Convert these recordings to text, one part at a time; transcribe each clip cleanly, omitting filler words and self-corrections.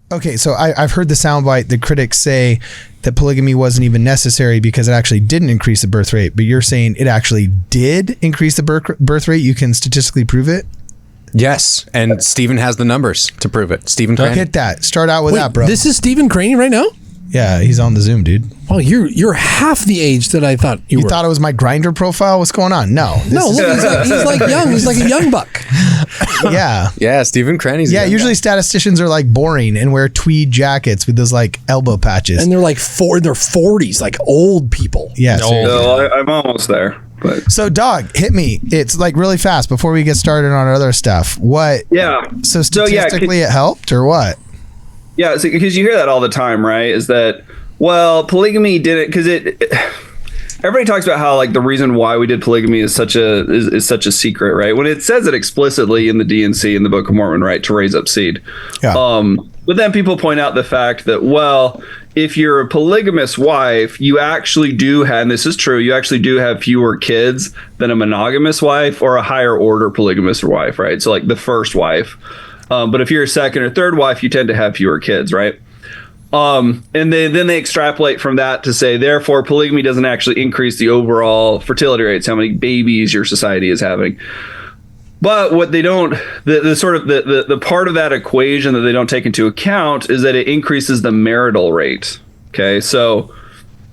Okay, so I've heard the soundbite. The critics say that polygamy wasn't even necessary because it actually didn't increase the birth rate. But you're saying it actually did increase the birth rate? You can statistically prove it? Yes, and Stephen has the numbers to prove it. Stephen Craney. Hit that. Start out with that, bro. This is Stephen Craney right now? Yeah, he's on the Zoom, dude. Oh, you're half the age that I thought you were. You thought it was my Grindr profile? What's going on? No. No, look, he's like young. He's like a young buck. Yeah. Yeah, Stephen Craney's Yeah, usually statisticians are like boring and wear tweed jackets with those like elbow patches. And they're like in their 40s, like old people. Yeah. So I'm almost there. But. So, dog, hit me. It's like really fast before we get started on our other stuff. What? Yeah. So statistically it helped or what? Yeah, because you hear that all the time, right? Is that, well, polygamy didn't, because everybody talks about how like the reason why we did polygamy is such a secret, right? When it says it explicitly in the D&C in the Book of Mormon, right, to raise up seed. Yeah. But then people point out the fact that, well, if you're a polygamous wife, you actually do have, and this is true, you actually do have fewer kids than a monogamous wife or a higher order polygamous wife, right? So like the first wife. But if you're a second or third wife, you tend to have fewer kids, right? And then they extrapolate from that to say, therefore, polygamy doesn't actually increase the overall fertility rates, how many babies your society is having. But what they don't, the part of that equation that they don't take into account is that it increases the marital rate. Okay, so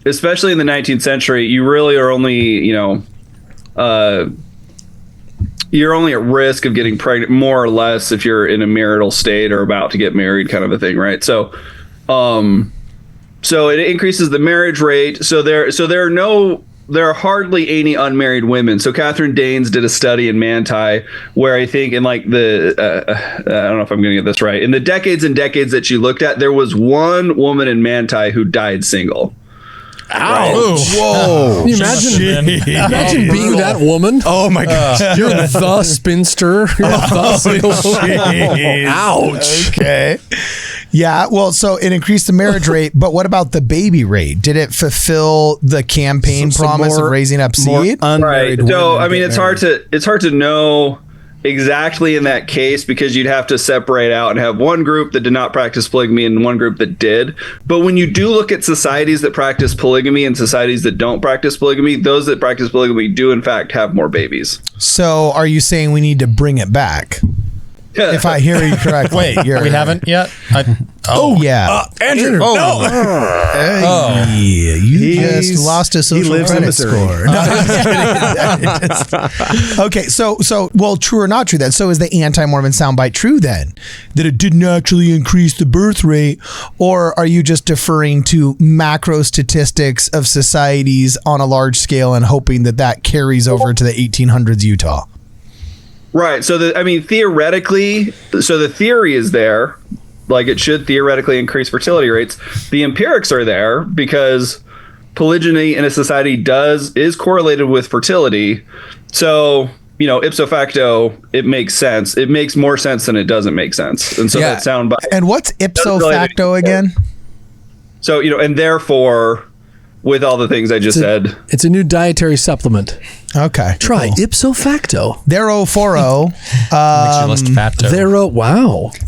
especially in the 19th century, you really are only, you're only at risk of getting pregnant more or less if you're in a marital state or about to get married, kind of a thing, right? So it increases the marriage rate. So there are hardly any unmarried women. So Catherine Danes did a study in Manti where I think in like I don't know if I'm going to get this right. In the decades and decades that she looked at, there was one woman in Manti who died single. Ouch. Right. Whoa. Can you imagine being that woman? Oh my gosh. You're the spinster. You're the single. Ouch. Okay. Yeah, well, so it increased the marriage rate, but what about the baby rate? Did it fulfill the campaign promise of raising up seed? Right. So, I mean, it's hard to know exactly in that case because you'd have to separate out and have one group that did not practice polygamy and one group that did. But when you do look at societies that practice polygamy and societies that don't practice polygamy, those that practice polygamy do, in fact, have more babies. So are you saying we need to bring it back? If I hear you correctly. Wait, we haven't yet? Yeah. Andrew. You just lost a social credit score. Okay, so, well, true or not true then? So is the anti-Mormon soundbite true then? That it didn't actually increase the birth rate? Or are you just deferring to macro statistics of societies on a large scale and hoping that carries over to the 1800s Utah? Right. So, theoretically, so the theory is there, like it should theoretically increase fertility rates. The empirics are there because polygyny in a society is correlated with fertility. So, ipso facto, it makes sense. It makes more sense than it doesn't make sense. And so that soundbite. And what's ipso facto again? So, and therefore, with all the things I just said. It's a new dietary supplement. Okay. Try ipso facto. Thero foro. Wow.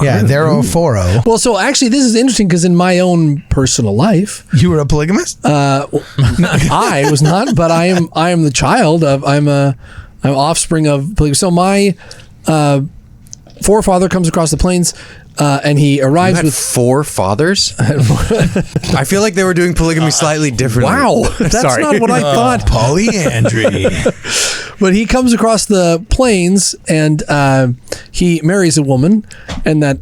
Yeah, thero foro. Well, so actually this is interesting because in my own personal life. You were a polygamist? I was not, but I am the child of, I'm offspring of polygamy. So my forefather comes across the plains and he arrives with forefathers. I feel like they were doing polygamy slightly differently. Wow, that's not what I thought. Polyandry. But he comes across the plains and he marries a woman, and that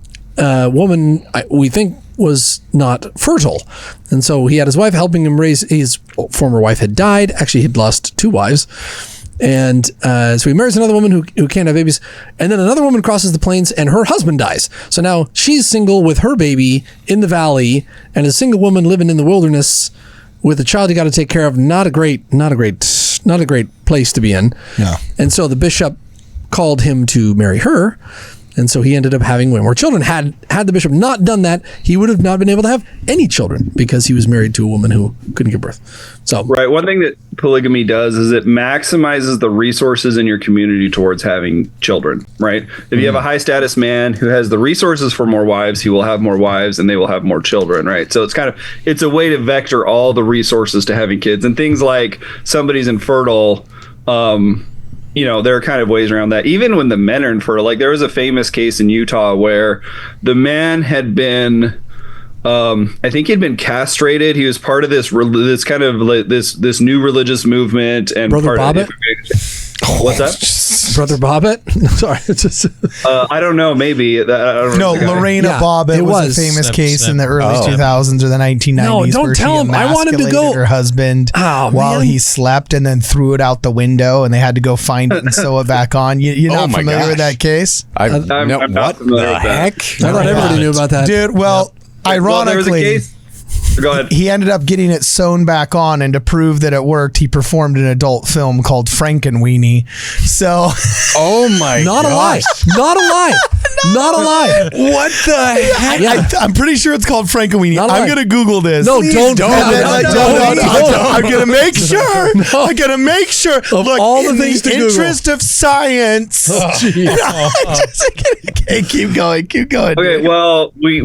woman we think was not fertile, and so he had his wife helping him raise. His former wife had died. Actually, he'd lost 2 wives. And so he marries another woman who can't have babies. And then another woman crosses the plains and her husband dies. So now she's single with her baby in the valley, and a single woman living in the wilderness with a child you got to take care of. Not a great place to be in. Yeah. And so the bishop called him to marry her. And so he ended up having way more children. Had the bishop not done that, he would have not been able to have any children because he was married to a woman who couldn't give birth. So right, one thing that polygamy does is it maximizes the resources in your community towards having children, right? If you have a high status man who has the resources for more wives, he will have more wives and they will have more children, right? So it's a way to vector all the resources to having kids. And things like somebody's infertile, there are kind of ways around that. Even when the men are infertile, like there was a famous case in Utah where the man had been, I think he'd been castrated. He was part of this kind of this new religious movement and Brother Bobbitt? What's that? Brother Bobbitt? Sorry, it's just I don't know. Maybe I don't know. Lorena Bobbitt was a famous case in the early 2000s or the 1990s. No, don't where tell she him. I want him to emasculated go. her husband while he slept, and then threw it out the window, and they had to go find it and sew it back on. You're not familiar with that case? I'm not familiar with that. I thought everybody knew about that, dude. Well, ironically. There was a case. Go ahead. He ended up getting it sewn back on, and to prove that it worked, he performed an adult film called Frankenweenie. So, Not a lie. Not a lie. Not a lie. What the heck? I'm pretty sure it's called Frankenweenie. Not a I'm lie. gonna Google this. No, don't. I'm gonna make sure. I'm gonna make sure. Look, all the in things the to Google. interest of science. Okay, keep going. Okay, well, we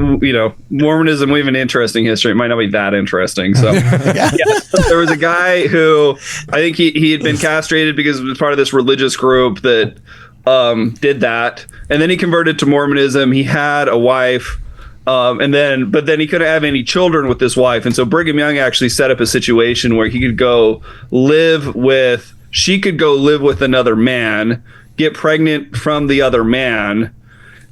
Mormonism, we have an interesting history. It might not be that interesting. So, there was a guy who I think he had been castrated because it was part of this religious group that did that, and then he converted to Mormonism. He had a wife, but then he couldn't have any children with this wife, and so Brigham Young actually set up a situation where he could go live with. She could go live with another man, get pregnant from the other man,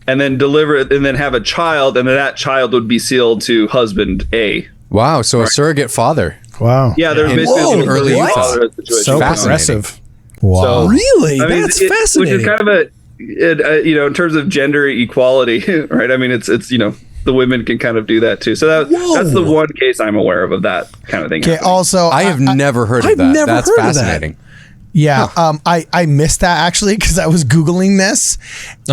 and then deliver it, and then have a child, and then that child would be sealed to husband A. Wow, so a surrogate father. Wow. Yeah, they're basically an early father situation. So Fascinating. progressive. Wow. So, Really? That's fascinating. Which is kind of in terms of gender equality, right? I mean, it's the women can kind of do that too. So that's the one case I'm aware of that kind of thing. Okay. happening. Also, I have never heard of I've that. never That's heard of that. fascinating. Yeah, I missed that actually because I was Googling this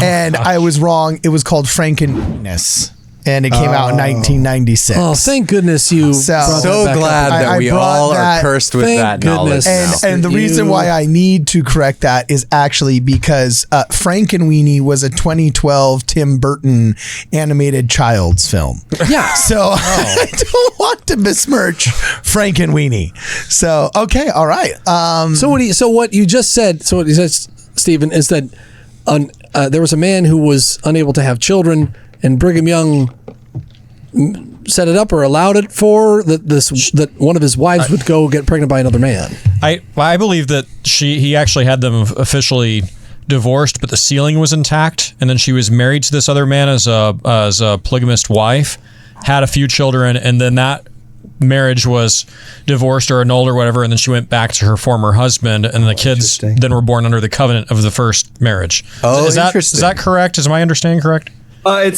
and I was wrong. It was called Frankenweenie, and it came out in 1996. Oh, thank goodness you brought that So back up. glad that I we brought all that- are cursed with Thank that knowledge goodness. now. And the reason why I need to correct that is actually because Frankenweenie was a 2012 Tim Burton animated child's film. Yeah. So I don't want to besmirch Frankenweenie. So, okay, all right. So what you just said, Stephen, is that there was a man who was unable to have children, and Brigham Young set it up or allowed it for that one of his wives would go get pregnant by another man. I believe that he actually had them officially divorced, but the sealing was intact, and then she was married to this other man as a polygamist wife, had a few children, and then that marriage was divorced or annulled or whatever, and then she went back to her former husband, and the kids then were born under the covenant of the first marriage. Oh, is interesting. that correct? Is my understanding correct? It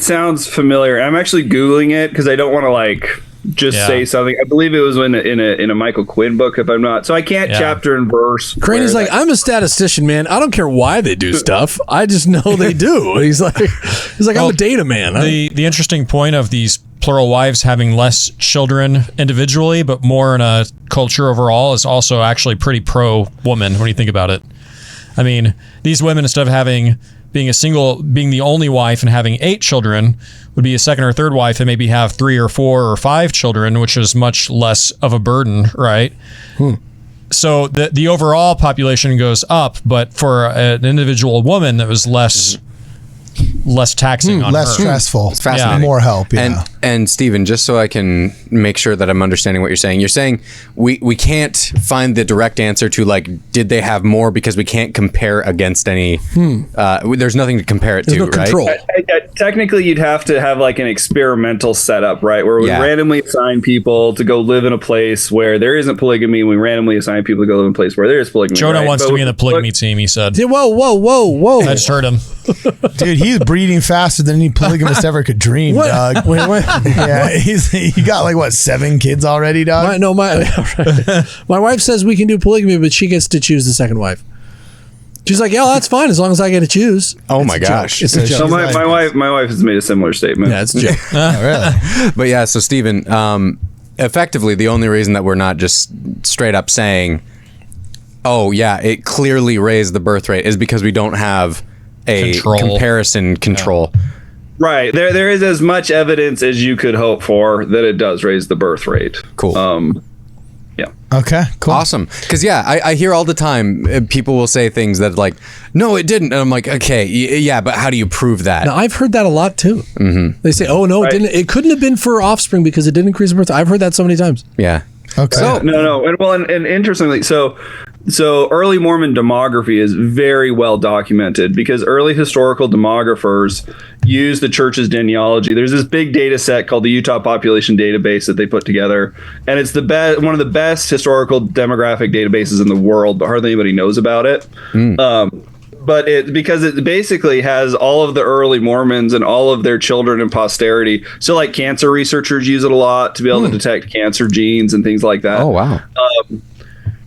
sounds familiar. I'm actually Googling it because I don't want to say something. I believe it was in a Michael Quinn book, if I'm not. So I can't chapter and verse. Crane's like, I'm a statistician, man. I don't care why they do stuff. I just know they do. He's like, I'm a data man. The interesting point of these plural wives having less children individually, but more in a culture overall, is also actually pretty pro-woman when you think about it. I mean, these women, instead of being the only wife and having 8 children, would be a second or third wife and maybe have 3 or 4 or 5 children, which is much less of a burden, right? So the overall population goes up, but for an individual woman, that was less taxing on less her. stressful. It's fascinating. More help. Yeah. And Stephen, just so I can make sure that I'm understanding what you're saying we can't find the direct answer to did they have more because we can't compare against any. There's nothing to compare it There's to, no right? control. Technically, you'd have to have an experimental setup, right? Where we randomly assign people to go live in a place where there isn't polygamy, and we randomly assign people to go live in a place where there is polygamy. Jonah right? wants to be in the polygamy team, he said. Whoa. I just heard him. Dude, he's breeding faster than any polygamist ever could dream, dog. Wait. Yeah, he got 7 kids already, dog. My wife says we can do polygamy, but she gets to choose the second wife. She's like, yeah, that's fine as long as I get to choose. Oh my gosh. It's a joke. So my wife has made a similar statement. Yeah, it's a joke. Really? But yeah, so Stephen, effectively, the only reason that we're not just straight up saying, oh yeah, it clearly raised the birth rate is because we don't have a comparison control. Right. There is as much evidence as you could hope for that it does raise the birth rate. Cool. Yeah. Okay, cool. Awesome. Because, yeah, I hear all the time people will say things that like, no, it didn't. And I'm like, okay, yeah, but how do you prove that? Now, I've heard that a lot, too. Mm-hmm. They say, oh, no, it didn't. It couldn't have been for offspring because it didn't increase the birth rate. I've heard that so many times. Yeah. Okay. So, No. And interestingly, so early Mormon demography is very well documented because early historical demographers use the church's genealogy. There's this big data set called the Utah Population Database that they put together, and it's one of the best historical demographic databases in the world, but hardly anybody knows about it. But because it basically has all of the early Mormons and all of their children and posterity. So like cancer researchers use it a lot to be able to detect cancer genes and things like that. oh, wow.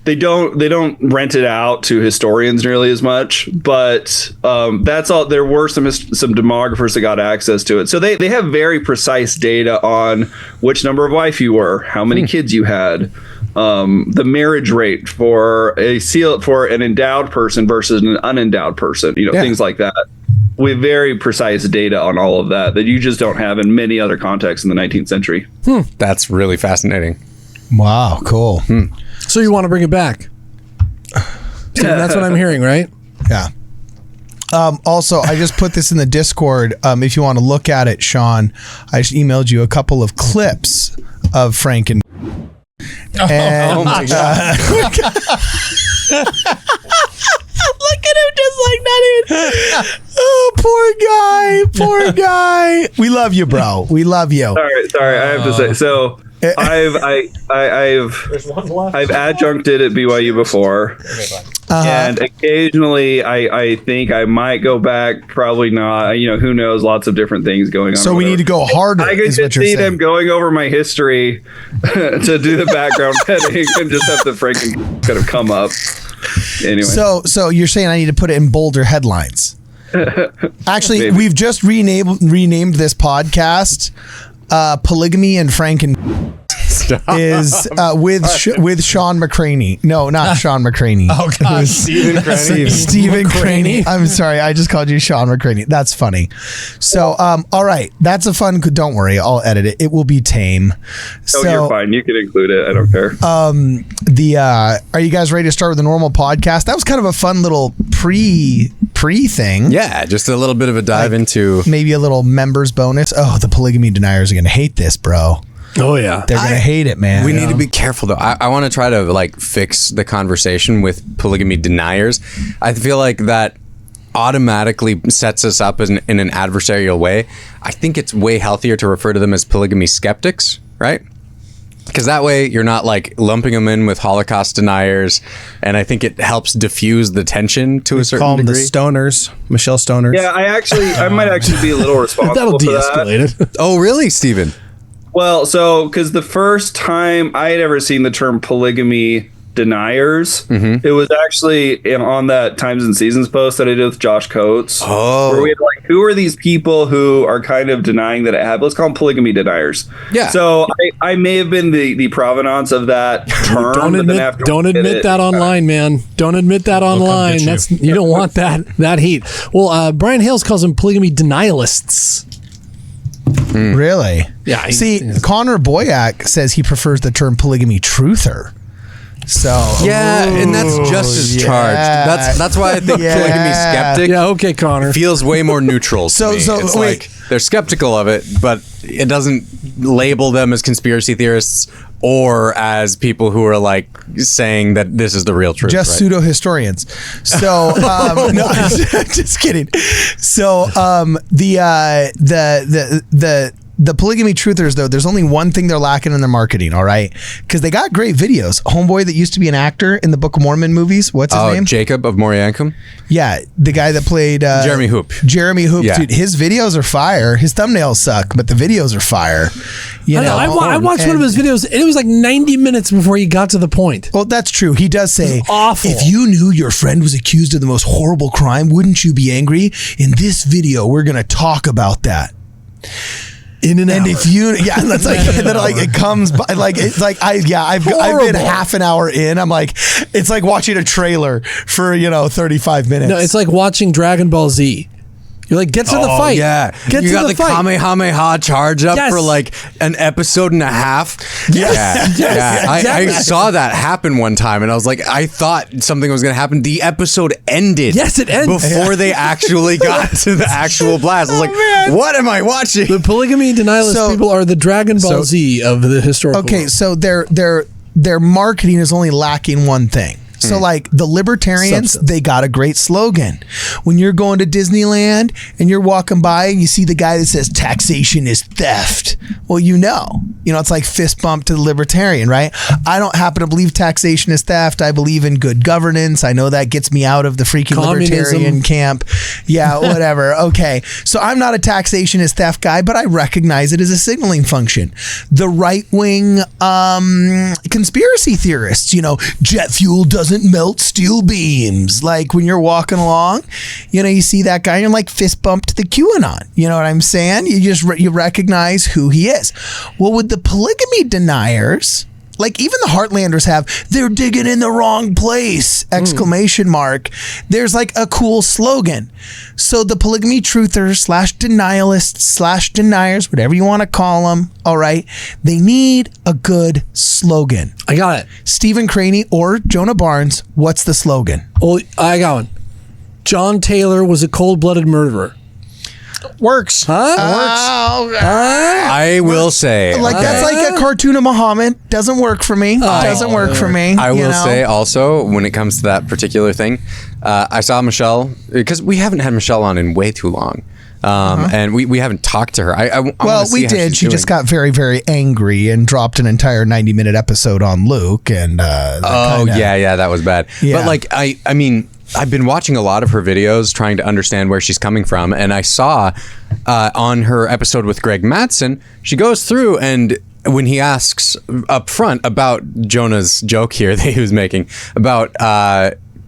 They don't rent it out to historians nearly as much, but that's all. There were some demographers that got access to it, so they have very precise data on which number of wife you were, how many kids you had, the marriage rate for an endowed person versus an unendowed person, things like that. We have very precise data on all of that you just don't have in many other contexts in the 19th century. That's really fascinating. Wow, cool. So you want to bring it back? Stephen, that's what I'm hearing, right? Yeah. Also, I just put this in the Discord. If you want to look at it, Sean, I just emailed you a couple of clips of Frank and Oh my God. look at him, just like not even. Oh, poor guy. We love you, bro. We love you. Sorry. I have to say so. I've adjuncted at BYU before, and occasionally I think I might go back. Probably not. Who knows? Lots of different things going on. So we need to go harder. I could just see them going over my history to do the background petting and just have the freaking kind of come up. Anyway, so you're saying I need to put it in bolder headlines? Actually, Maybe. we've just renamed this podcast. Polygamy and Franken is with Sean McCraney. No, not Sean McCraney. Oh God, Stephen McCraney. Stephen McCraney. I'm sorry, I just called you Sean McCraney. That's funny. So, all right, that's a fun. Don't worry, I'll edit it. It will be tame. you're fine. You can include it. I don't care. Are you guys ready to start with the normal podcast? That was kind of a fun little pre thing. Yeah, just a little bit of a dive into Maybe a little members bonus. Oh, the polygamy deniers are going to hate this, bro. Oh, yeah. They're going to hate it, man. We need to be careful, though. I want to try to fix the conversation with polygamy deniers. I feel like that automatically sets us up in an adversarial way. I think it's way healthier to refer to them as polygamy skeptics, right? Because that way you're not lumping them in with Holocaust deniers, and I think it helps diffuse the tension to a certain Call them degree. the stoners, Michelle Stoners. Yeah, I might actually be a little responsible That'll for that. de-escalate it. Oh, really, Stephen? Well, because the first time I had ever seen the term polygamy deniers, it was actually on that Times and Seasons post that I did with Josh Coates. Oh. Where we had who are these people who are kind of denying that it happened? Let's call them polygamy deniers. Yeah. So I may have been the provenance of that term. Don't admit that online, man. Don't admit that online. You don't want that heat. Well, Brian Hales calls them polygamy denialists. Really? Yeah. Connor Boyack says he prefers the term polygamy truther. So Yeah, and that's just as charged. That's why I think polygamy skeptic Yeah, okay, Connor. feels way more neutral to So- me. so, It's wait. they're skeptical of it, but it doesn't label them as conspiracy theorists or as people who are saying that this is the real truth. just right? pseudo historians. So no, just kidding. So the the polygamy truthers, though, there's only one thing they're lacking in their marketing, all right? Because they got great videos. Homeboy that used to be an actor in the Book of Mormon movies, what's his name? Jacob of Moriancum? Yeah, the guy that played... Jeremy Hoop. Jeremy Hoop, Yeah. dude. His videos are fire. His thumbnails suck, but the videos are fire. I watched one of his videos, and it was like 90 minutes before he got to the point. Well, that's true. He does say, awful. if you knew your friend was accused of the most horrible crime, wouldn't you be angry? In this video, we're going to talk about that. In an hour. If you, that's like, and then like it comes by, like it's like I've been half an hour in. I'm like, it's like watching a trailer for 35 minutes. No, it's like watching Dragon Ball Z. You're like, get to the fight. Yeah. Get you to got the fight. Kamehameha charge up Yes. for like an episode and a half. Yes. Yeah. Yes. I Exactly. saw that happen one time and I was like, I thought something was going to happen. The episode ended. Yes, it ends. Before they actually got to the actual blast. I was like, what am I watching? The polygamy denialist people are the Dragon Ball Z of the historical okay, world. so their marketing is only lacking one thing. So like the libertarians, Substance. they got a great slogan. When you're going to Disneyland and you're walking by and you see the guy that says taxation is theft. Well, it's like fist bump to the libertarian, right? I don't happen to believe taxation is theft. I believe in good governance. I know that gets me out of the freaking Communism. libertarian camp. Yeah, whatever. Okay. So I'm not a taxation is theft guy, but I recognize it as a signaling function. The right-wing conspiracy theorists, jet fuel doesn't melt steel beams. Like when you're walking along, you see that guy and you're like fist bump to the QAnon. You know what I'm saying? You just you recognize who he is. Well, with the polygamy deniers, like even the Heartlanders they're digging in the wrong place, exclamation mark. There's like a cool slogan. So the polygamy truthers / denialists / deniers, whatever you want to call them, all right, they need a good slogan. I got it. Stephen Craney or Jonah Barnes, what's the slogan? Oh, I got one. John Taylor was a cold-blooded murderer. Works. Huh? I will say. That's like a cartoon of Muhammad. Doesn't work for me. Doesn't work for me. I will say also, when it comes to that particular thing, I saw Michelle, because we haven't had Michelle on in way too long. And we haven't talked to her. I Well, we did. She just got very, very angry and dropped an entire 90-minute episode on Luke. And yeah, that was bad. Yeah. But I mean, I've been watching a lot of her videos, trying to understand where she's coming from, and I saw on her episode with Greg Mattson, she goes through, and when he asks up front about Jonah's joke here that he was making about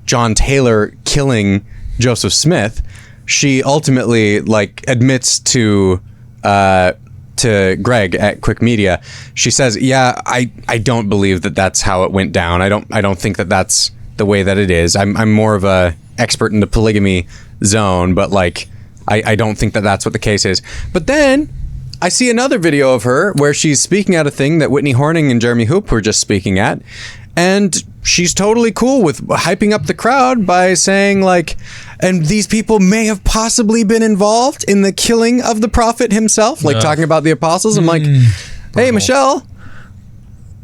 John Taylor killing Joseph Smith, she ultimately admits to Greg at Quick Media. She says, "Yeah, I don't believe that that's how it went down. I don't think that that's the way that it is. I'm more of a expert in the polygamy zone, but I don't think that that's what the case is." But then I see another video of her where she's speaking at a thing that Whitney Horning and Jeremy Hoop were just speaking at, and she's totally cool with hyping up the crowd by saying and these people may have possibly been involved in the killing of the prophet himself, talking about the apostles. I'm like, hey, Michelle,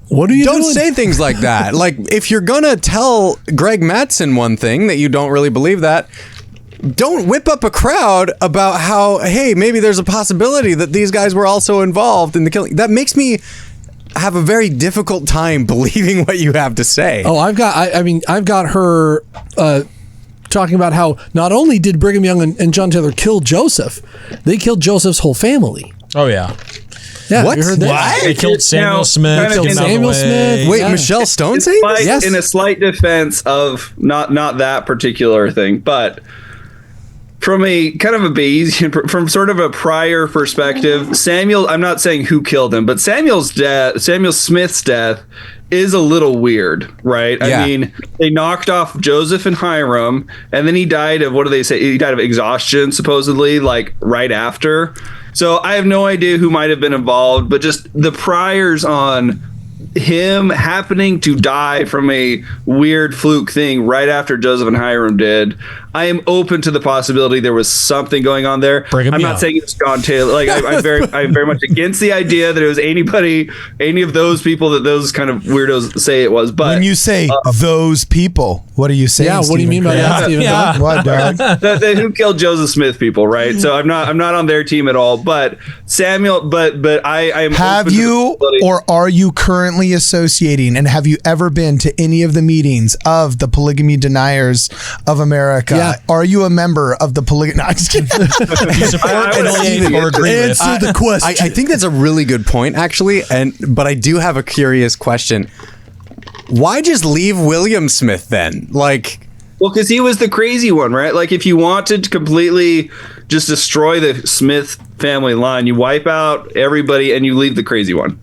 what are you don't doing? say things like that. If you're gonna tell Greg Mattson one thing that you don't really believe that, don't whip up a crowd about how, hey, maybe there's a possibility that these guys were also involved in the killing. That makes me have a very difficult time believing what you have to say. Oh, I've got her talking about how not only did Brigham Young and John Taylor kill Joseph, they killed Joseph's whole family. Oh, yeah. Yeah, What? you heard that? They killed Samuel Smith. kind of killed Samuel Smith. Wait, Yeah. Michelle Stone saying this? Yes. In a slight defense of not that particular thing, but from a kind of a Bayesian, from sort of a prior perspective, Samuel, I'm not saying who killed him, but Samuel Smith's death is a little weird, right? Yeah. I mean, they knocked off Joseph and Hiram, and then he died of, what do they say? He died of exhaustion, supposedly, right after. So I have no idea who might have been involved, but just the priors on him happening to die from a weird fluke thing right after Joseph and Hiram did, I am open to the possibility there was something going on there. I'm not saying it's John Taylor. Like I'm very much against the idea that it was any of those people that those kind of weirdos say it was. But when you say those people, what are you saying? Yeah, what do you mean by that, Stephen? Yeah. What, dog? the who killed Joseph Smith people, right? So I'm not on their team at all. But Samuel, but I am. Have you or are you currently associating, and have you ever been to any of the meetings of the polygamy deniers of America? Yeah. Are you a member of the polygamy? No, I'm just kidding. You support, affiliate, or agree with? Answer the question. I think that's a really good point, actually. But I do have a curious question. Why just leave William Smith then? Like, well, because he was the crazy one, right? Like, if you wanted to completely just destroy the Smith family line, you wipe out everybody and you leave the crazy one.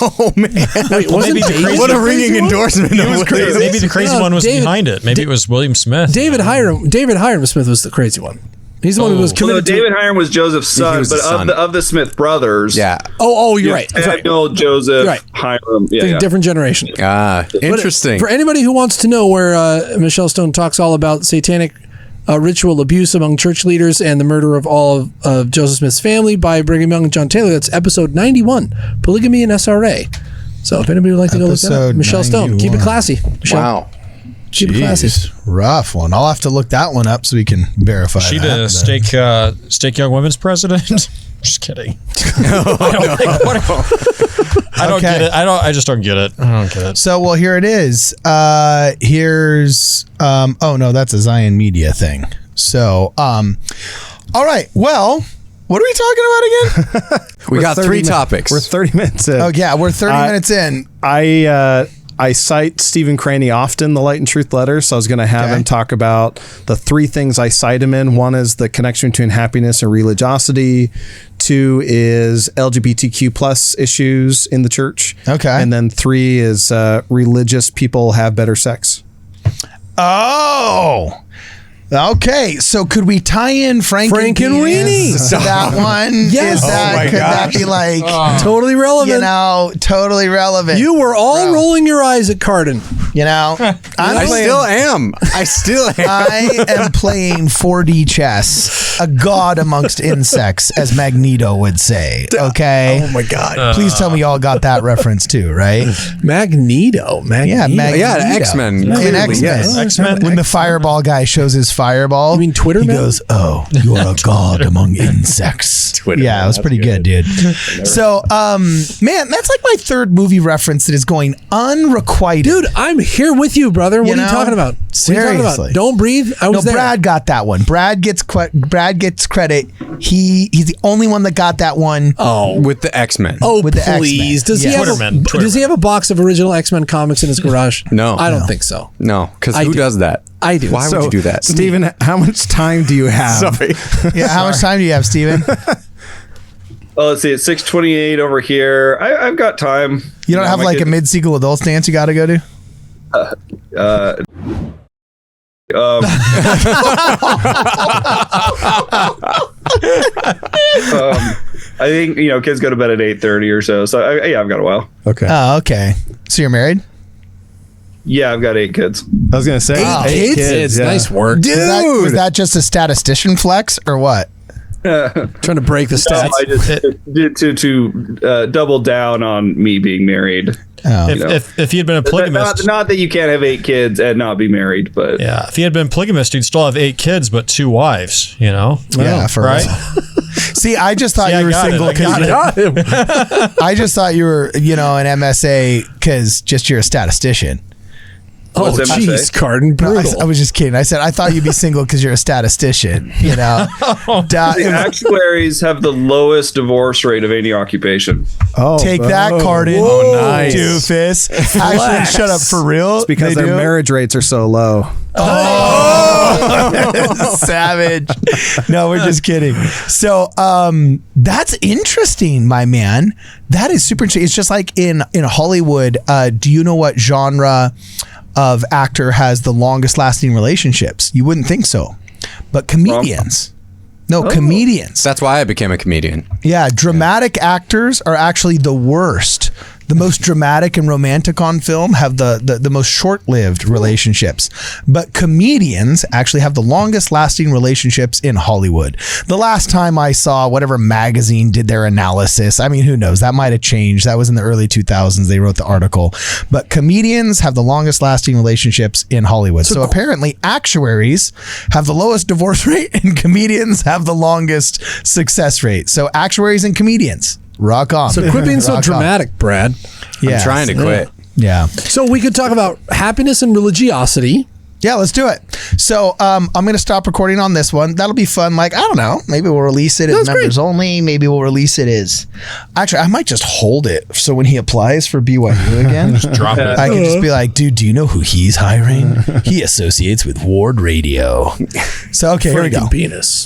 oh man, Wait, what a ringing endorsement! Maybe the crazy one was behind it. Maybe it was William Smith. David Hiram Smith was the crazy one. He's the one who was committed to. David Hiram was Joseph's son, but of the Smith brothers. Yeah. Oh, you're right. That's right. Samuel, Joseph, Right. Hiram. Yeah. Different generation. Interesting. For anybody who wants to know where Michelle Stone talks all about satanic ritual abuse among church leaders and the murder of all of Joseph Smith's family by Brigham Young and John Taylor, that's episode 91, Polygamy and SRA. So if anybody would like to go look that up, Michelle Stone, keep it classy. Michelle. Wow. Keep it classy. Rough one. I'll have to look that one up so we can verify. She that, did stake young women's president. Just kidding. I don't get it. I just don't get it. I don't get it. So, well, here it is. Here's oh no, that's a Zion Media thing. So, all right. Well, what are we talking about again? We got 3 topics. We're 30 minutes in. Oh yeah, we're 30 minutes in. I cite Stephen Craney often, the Light and Truth letter, so I was going to have him talk about the 3 things I cite him in. 1 is the connection between happiness and religiosity. 2 is LGBTQ plus issues in the church. Okay. And then 3 is religious people have better sex. Oh. Okay, so could we tie in Frank and Weenie to that one? Yes. Could that be like totally relevant? Totally relevant. You were all rolling your eyes at Cardin. I still am. I am playing 4D chess, a god amongst insects, as Magneto would say. Okay. Oh my God. Please tell me y'all got that reference too, right? Magneto. Yeah, Magneto. Yeah, X-Men. In Clearly, X-Men. yes. X-Men. When the fireball guy shows his fireball, You mean Twitter he Man? goes, "Oh, you are a god among insects." Twitter yeah, Man, it was pretty good, dude. So, man, that's like my 3rd movie reference that is going unrequited. Dude, I'm here with you, brother. What are you talking about? What are you talking Seriously. about? Don't breathe. I was there. Brad got that one. Brad gets credit. He's the only one that got that one. Oh, With the X-Men. oh, with the please. X-Men. Does Yeah. he have Twitterman. does he have a box of original X-Men comics in his garage? No. I don't think so. No, because I who do. does that? I do. Why would you do that? Stephen, how much time do you have? Sorry. Yeah, how much time do you have, Steven? Oh, let's see. It's 6:28 over here. I've got time. You don't have my like a kid- mid-sequel adult stance you got to go to? I think kids go to bed at 8:30 or so. So I've got a while. Okay. Oh, okay. So you're married? Yeah, I've got 8 kids. I was going to say 8 kids. yeah. Nice work. Was that just a statistician flex or what? Trying to break the stats. I just did to double down on me being married. Oh. If he had been a polygamist, Not that you can't have 8 kids and not be married, but yeah, if he had been polygamist, he'd still have 8 kids, but 2 wives. Yeah, for right. See, I just thought See, I you were got it. single I got because I just thought you were, an MSA because just you're a statistician. Oh, What's MSA? jeez, Cardin, No, brutal. I was just kidding. I said I thought you'd be single because you're a statistician. the actuaries have the lowest divorce rate of any occupation. Oh, Take that, Cardin. Oh, nice. Doofus. Actually, shut up for real. It's because They their do? marriage rates are so low. Savage. No, we're just kidding. So that's interesting, my man. That is super interesting. It's just like in Hollywood, do you know what genre of actor has the longest lasting relationships? You wouldn't think so. But comedians. Comedians. That's why I became a comedian. Yeah, dramatic actors are actually the worst The most dramatic and romantic on film have the most short-lived relationships. But comedians actually have the longest lasting relationships in Hollywood. The last time I saw whatever magazine did their analysis, I mean, who knows? That might have changed. That was in the early 2000s. They wrote the article. But comedians have the longest lasting relationships in Hollywood. So apparently actuaries have the lowest divorce rate and comedians have the longest success rate. So actuaries and comedians, rock on. So quit being so Rock on. dramatic, Brad. I'm trying to quit. Yeah. So we could talk about happiness and religiosity. Yeah, let's do it. So I'm going to stop recording on this one. That'll be fun. Like, I don't know. Maybe we'll release it as members only. Maybe we'll release it as... Actually, I might just hold it. So when he applies for BYU again, Just drop it. I can just be like, dude, do you know who he's hiring? He associates with WardRadio. So, okay, here we go. Penis.